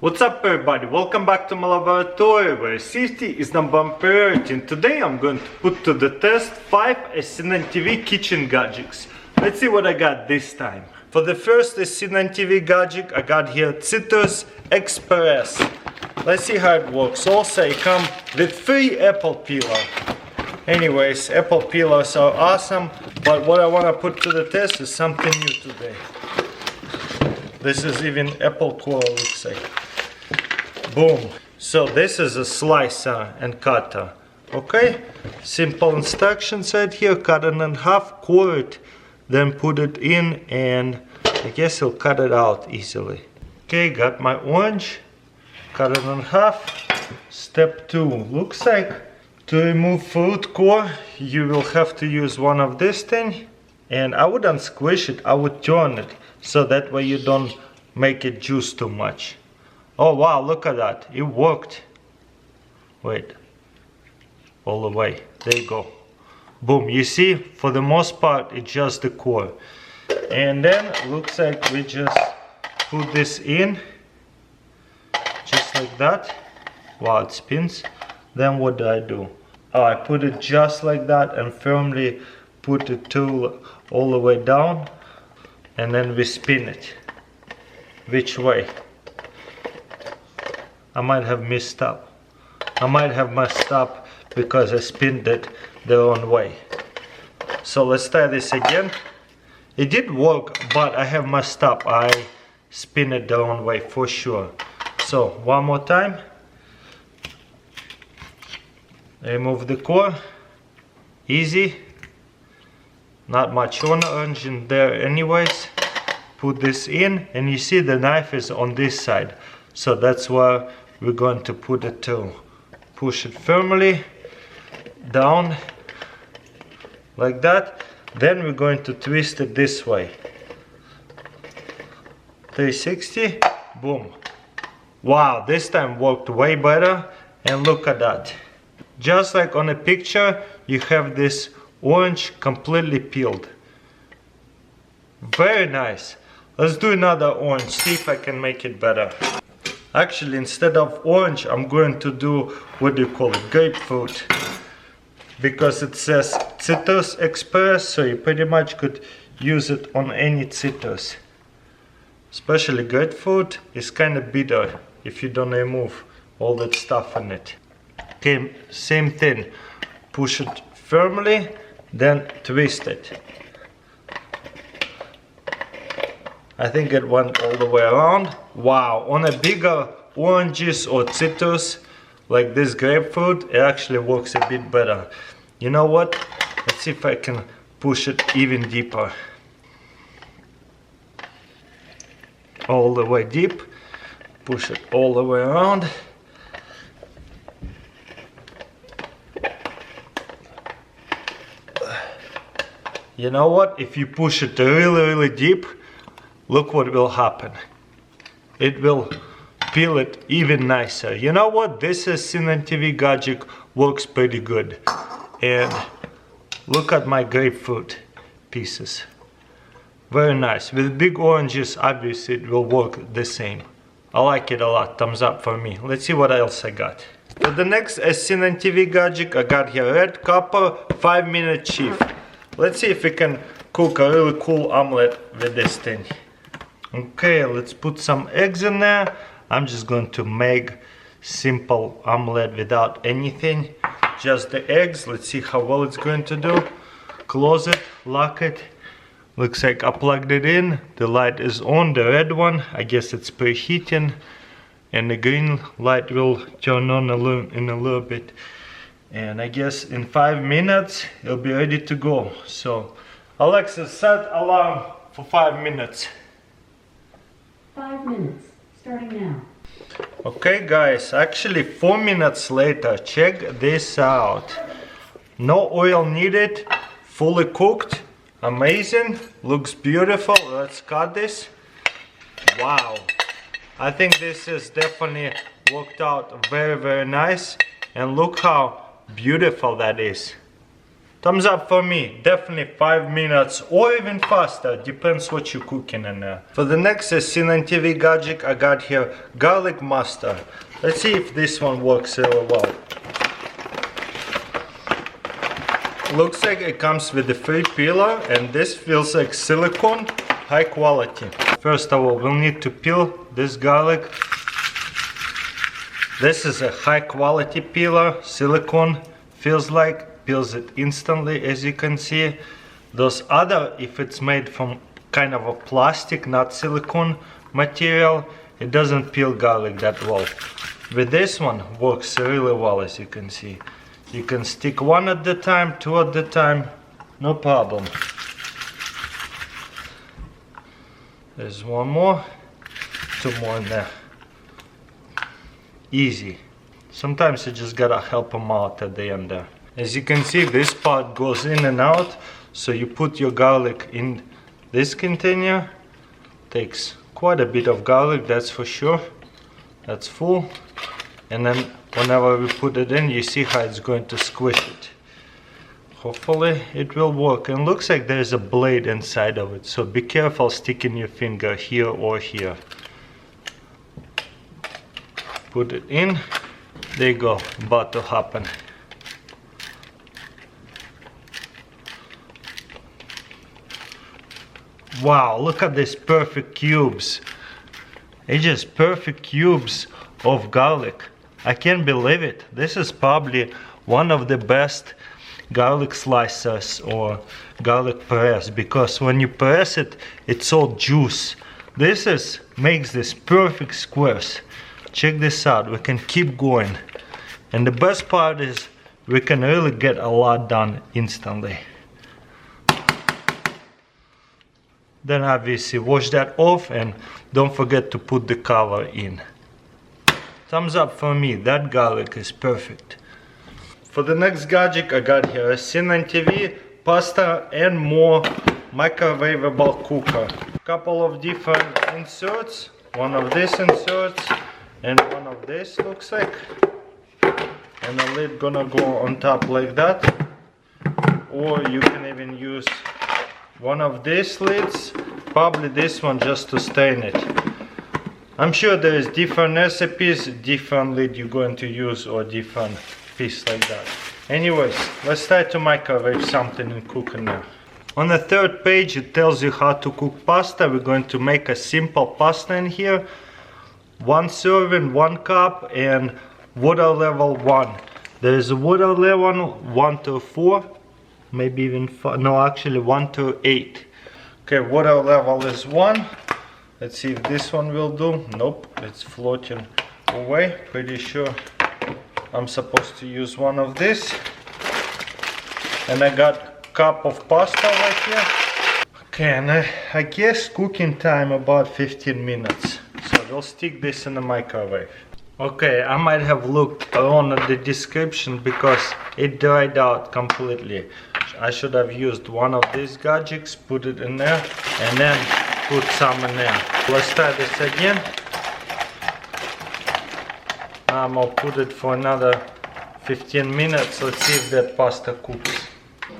What's up everybody, welcome back to my laboratory where safety is number one priority, and today I'm going to put to the test 5 SC9TV kitchen gadgets. Let's see what I got this time. For the first SC9TV gadget I got here Citrus Express. Let's see how it works. Also it comes with free apple peeler. Anyways, apple peelers are awesome, but what I want to put to the test is something new today. This is even apple core, looks like. Boom. So this is a slicer and cutter. Okay, simple instructions right here. Cut it in half, core it, then put it in, and I guess it'll cut it out easily. Okay, got my orange, cut it in half. Step 2, looks like to remove fruit core you will have to use one of this thing, and I wouldn't squish it, I would turn it so that way you don't make it juice too much. Oh wow, look at that, it worked. Wait, all the way, there you go. Boom, you see, for the most part it's just the core. And then looks like we just put this in just like that. Wow, it spins. Then what do? Oh, I put it just like that and firmly put the tool all the way down, and then we spin it. Which way? I might have messed up. I might have messed up because I spinned it the wrong way. So let's try this again. It did work, but I have messed up. I spin it the wrong way for sure. So one more time. Remove the core. Easy. Not much orange in there anyways. Put this in, and you see the knife is on this side. So that's where we're going to put it to. Push it firmly down like that. Then we're going to twist it this way. 360. Boom. Wow, this time worked way better. And look at that. Just like on a picture, you have this orange completely peeled. Very nice. Let's do another orange, see if I can make it better. Actually, instead of orange, I'm going to do, what do you call it, grapefruit. Because it says Citrus Express, so you pretty much could use it on any citrus. Especially grapefruit is kind of bitter if you don't remove all that stuff in it. Okay, same thing. Push it firmly, then twist it. I think it went all the way around. Wow, on a bigger oranges or citrus like this grapefruit, it actually works a bit better. You know what? Let's see if I can push it even deeper. All the way deep. Push it all the way around. You know what? If you push it really deep, look what will happen. It will peel it even nicer. You know what? This SC9TV gadget works pretty good. And look at my grapefruit pieces. Very nice. With big oranges, obviously it will work the same. I like it a lot. Thumbs up for me. Let's see what else I got. For the next SC9TV gadget, I got here red copper 5-minute shift. Let's see if we can cook a really cool omelet with this thing. Okay, let's put some eggs in there. I'm just going to make simple omelet without anything. Just the eggs. Let's see how well it's going to do. Close it, lock it. Looks like I plugged it in. The light is on, the red one. I guess it's preheating. And the green light will turn on in a little bit. And I guess in 5 minutes it'll be ready to go. So Alexa, set alarm for 5 minutes. 5 minutes, starting now. Okay guys, actually 4 minutes later, check this out. No oil needed, fully cooked, amazing, looks beautiful. Let's cut this. Wow, I think this is definitely worked out very nice. And look how beautiful that is. Thumbs up for me, definitely 5 minutes or even faster, depends what you're cooking in there. For the next SNTV gadget, I got here garlic mustard. Let's see if this one works really well. Looks like it comes with a free peeler, and this feels like silicone, high quality. First of all, we'll need to peel this garlic. This is a high quality peeler, silicone, feels like, peels it instantly, as you can see. Those other, if it's made from kind of a plastic, not silicone material, it doesn't peel garlic that well. With this one, works really well, as you can see. You can stick one at the time, two at the time, no problem. There's one more, two more in there. Easy. Sometimes you just gotta help them out at the end there. As you can see, this part goes in and out, so you put your garlic in this container. Takes quite a bit of garlic, that's for sure. That's full. And then whenever we put it in, you see how it's going to squish it. Hopefully it will work. And looks like there's a blade inside of it, so be careful sticking your finger here or here. Put it in. There you go, about to happen. Wow, look at these perfect cubes. It's just perfect cubes of garlic. I can't believe it. This is probably one of the best garlic slicers or garlic press, because when you press it, it's all juice. This makes this perfect squares. Check this out, we can keep going. And the best part is we can really get a lot done instantly. Then obviously wash that off and don't forget to put the cover in. Thumbs up for me, that garlic is perfect. For the next gadget, I got here a SNTV, pasta and more microwavable cooker. Couple of different inserts, one of these inserts and one of this looks like. And the lid gonna go on top like that. Or you can even use one of these lids, probably this one just to stain it. I'm sure there is different recipes, different lid you're going to use or different piece like that. Anyways, let's try to microwave something and cook it now. On the third page it tells you how to cook pasta. We're going to make a simple pasta in here. 1 serving, 1 cup and water level 1. There is a water level 1 to 4, maybe even 4, no actually 1 to 8. Okay, water level is 1. Let's see if this one will do. Nope, it's floating away. Pretty sure I'm supposed to use one of this. And I got a cup of pasta right here. Okay, and I guess cooking time about 15 minutes. So we'll stick this in the microwave. Okay, I might have looked around at the description because it dried out completely. I should have used one of these gadgets, put it in there, and then put some in there. Let's try this again. I'm gonna put it for another 15 minutes. Let's see if that pasta cooks.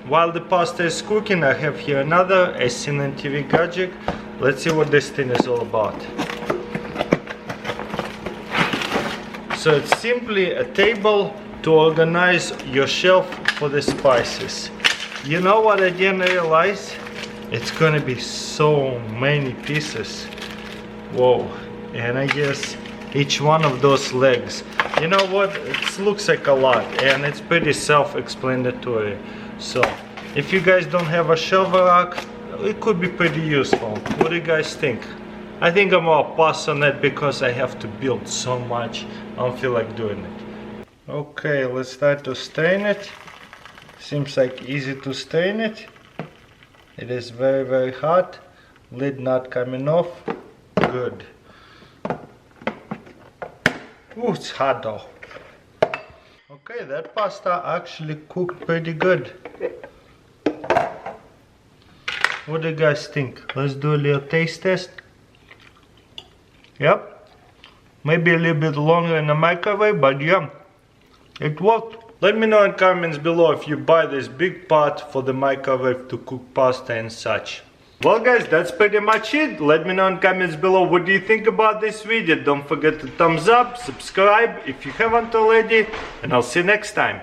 While the pasta is cooking, I have here another SNTV gadget. Let's see what this thing is all about. So it's simply a table to organize your shelf for the spices. You know what I didn't realize? It's gonna be so many pieces. Whoa. And I guess each one of those legs. You know what? It looks like a lot and it's pretty self-explanatory. So if you guys don't have a shelf rack, it could be pretty useful. What do you guys think? I think I'm gonna pass on it because I have to build so much. I don't feel like doing it. Okay, let's start to stain it. Seems like easy to stain it. It is very, very hot. Lid not coming off. Good. Ooh, it's hot though. Okay, that pasta actually cooked pretty good. What do you guys think? Let's do a little taste test. Yep. Maybe a little bit longer in the microwave, but yeah, it worked. Let me know in comments below if you buy this big pot for the microwave to cook pasta and such. Well guys, that's pretty much it. Let me know in comments below what do you think about this video. Don't forget to thumbs up, subscribe if you haven't already, and I'll see you next time.